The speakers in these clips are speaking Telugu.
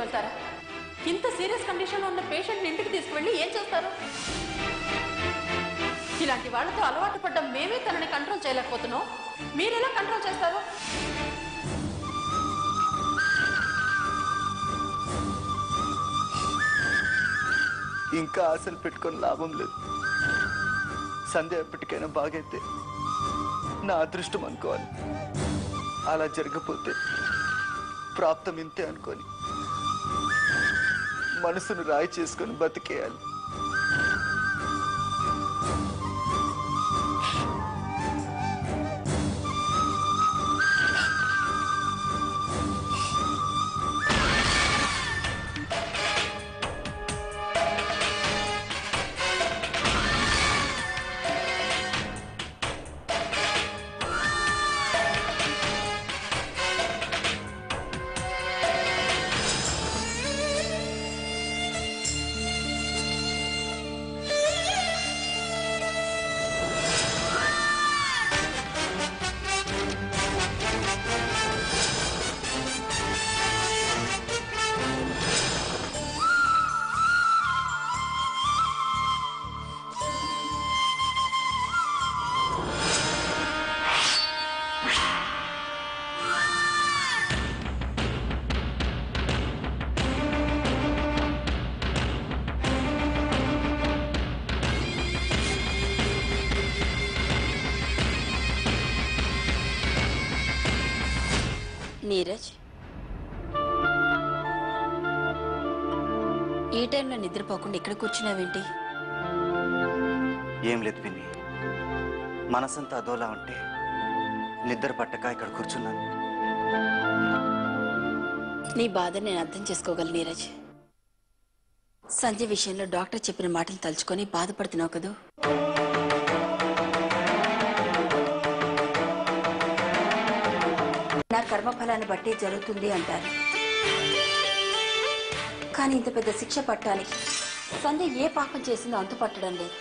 తీసుకువెళ్తారా? ఇంత సీరియస్ కండిషన్లో ఉన్న పేషెంట్ని ఇంటికి తీసుకువెళ్ళి ఏం చేస్తారు? ఇలాంటి వాళ్ళతో అలవాటు పడ్డ మేమే తనని కంట్రోల్ చేయలేకపోతున్నాం. మీరెలా కంట్రోల్ చేస్తారు? ఇంకా ఆశలు పెట్టుకొని లాభం లేదు. సంధ్య ఎప్పటికైనా బాగైతే నా అదృష్టం అనుకోవాలి. అలా జరగపోతే ప్రాప్తం ఇంతే అనుకొని మనసును రాయి చేసుకొని బతికేయాలి. నీరజ్, ఈ టైంలో నిద్రపోకుండా ఇక్కడ కూర్చున్నావేంటి? ఏం లేదు పిన్ని, మనసంతా అదోలా ఉంటే నిద్ర పట్టక ఇక్కడ కూర్చున్నాను. నీ బాధ నేను అర్థం చేసుకోగలను నీరజ్. సంజయ్ విషయంలో డాక్టర్ చెప్పిన మాటలు తలుచుకొని బాధపడుతున్నావు కదూ? నా కర్మఫలాన్ని బట్టే జరుగుతుంది అంటారు. కానీ ఇంత పెద్ద శిక్ష పట్టానికి సంజయ్ ఏ పాపం చేసిందో అంతు పట్టడం లేదు.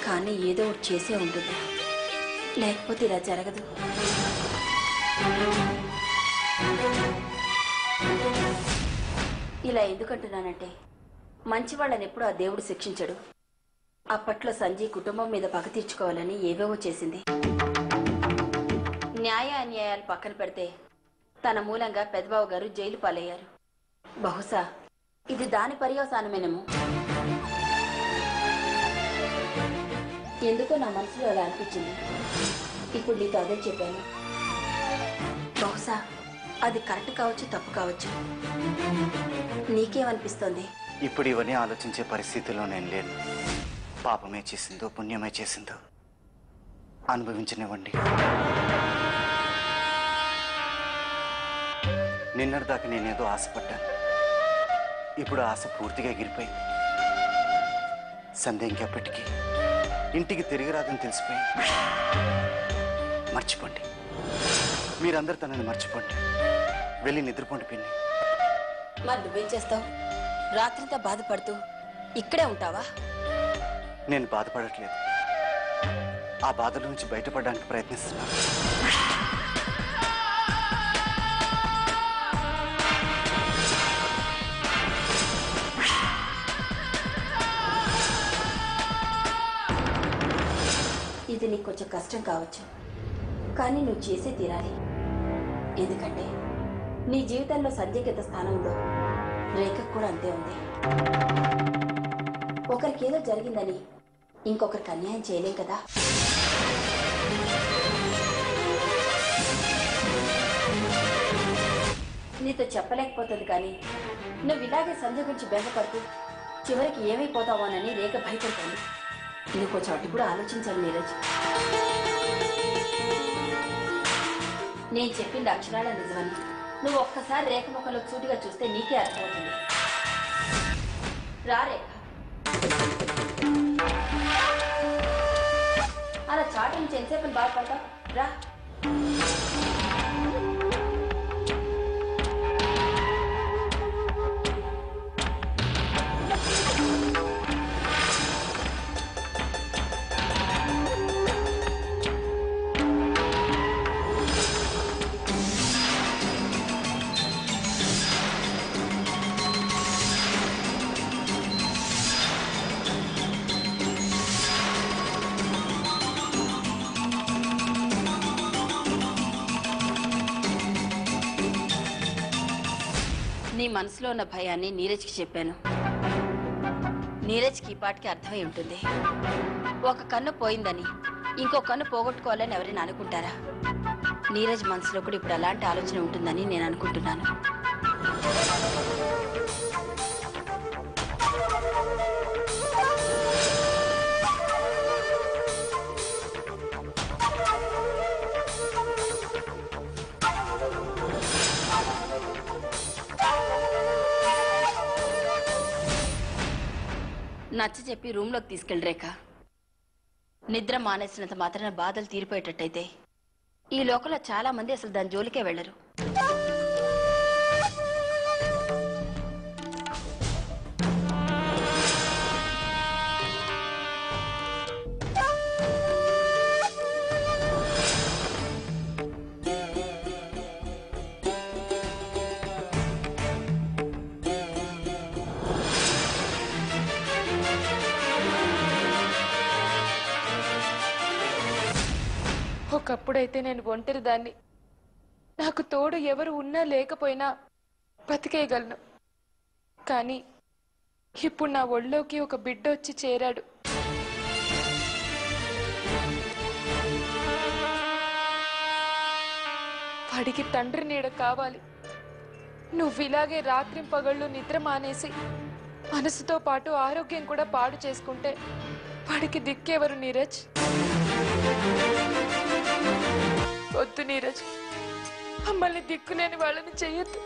కానీ ఏదో ఒకటి చేసే ఉంటుంది, లేకపోతే ఇలా జరగదు. ఇలా ఎందుకంటున్నానంటే, మంచి వాళ్ళని ఎప్పుడు ఆ దేవుడు శిక్షించడు. అప్పట్లో సంజయ్ కుటుంబం మీద పగ తీర్చుకోవాలని ఏవేవో చేసింది. న్యాయ అన్యాయాలు పక్కన పెడితే తన మూలంగా పెద్దబాబు గారు జైలు పాలయ్యారు. బహుశా ఇది దాని పర్యవసానమేనేమో. ఎందుకో నా మనసులో అలా అనిపించింది. ఇప్పుడు నీతో అదే చెప్పాను. బహుశా అది కరెక్ట్ కావచ్చు, తప్పు కావచ్చు. నీకేమనిపిస్తోంది? ఇప్పుడు ఇవన్నీ ఆలోచించే పరిస్థితిలో నేను లేను. పాపమే చేసిందో పుణ్యమే చేసిందో అనుభవించనివ్వండి. నిన్నటిదాకా నేనేదో ఆశపడ్డాను. ఇప్పుడు ఆశ పూర్తిగా ఎగిరిపోయింది. సంధ్య ఇంకెప్పటికీ ఇంటికి తిరిగి రాదని తెలిసిపోయింది. మర్చిపోండి, మీరందరూ తనని మర్చిపోండి. వెళ్ళి నిద్రపోండి పిన్ని. మరి నువ్వేం చేస్తావు? రాత్రింతా బాధపడుతూ ఇక్కడే ఉంటావా? నేను బాధపడట్లేదు, ఆ బాధల నుంచి బయటపడడానికి ప్రయత్నిస్తున్నాను. ఇది నీకు కొంచెం కష్టం కావచ్చు, కానీ నువ్వు చేసే తీరాలి. ఎందుకంటే నీ జీవితంలో సంజయ్కిత స్థానంలో రేఖకు కూడా అంతే ఉంది. ఒకరికి ఏదో జరిగిందని ఇంకొకరికి అన్యాయం చేయలేం కదా. నీతో చెప్పలేకపోతుంది, కానీ నువ్వు ఇలాగే సంజయ్ గురించి బెంగపడుతూ చివరికి ఏమైపోతావోనని రేఖ భయపడుతుంది. నువ్వు కొంచెం అటు కూడా ఆలోచించాలి నీరజ్. నేను చెప్పింది అక్షరాల నిజమని నువ్వు ఒక్కసారి రేఖ ముఖంలో సూటిగా చూస్తే నీకే అర్థమవుతుంది. రా రేఖ. అలా చాటు నుంచి ఎంతసేపు బాధపడతావు? రా. నీ మనసులో ఉన్న భయాన్ని నీరజ్కి చెప్పాను. నీరజ్కి ఈ పాటికి అర్థమై ఉంటుంది. ఒక కన్ను పోయిందని ఇంకో కన్ను పోగొట్టుకోవాలని ఎవరైనా అనుకుంటారా? నీరజ్ మనసులో కూడా ఇప్పుడు అలాంటి ఆలోచన ఉంటుందని నేను అనుకుంటున్నాను. నచ్చ చెప్పి రూమ్లోకి తీసుకెళ్ళి రేఖ. నిద్ర మానేసినంత మాత్రాన బాధలు తీరిపోయేటట్టయితే ఈ లోకంలో చాలా మంది అసలు దాని జోలికే వెళ్లరు. ఒకప్పుడైతే నేను ఒంటరి దాన్ని. నాకు తోడు ఎవరు ఉన్నా లేకపోయినా బతికేయగలను. కానీ ఇప్పుడు నా ఒళ్ళోకి ఒక బిడ్డ వచ్చి చేరాడు. వాడికి తండ్రి నీడ కావాలి. నువ్వు ఇలాగే రాత్రింపగళ్ళు నిద్ర మానేసి మనసుతో పాటు ఆరోగ్యం కూడా పాడు చేసుకుంటే వాడికి దిక్కెవరు నీరజ్? వద్దు నీరజ్, మమ్మల్ని దిక్కులేని వాళ్ళని చెయ్యొద్దు.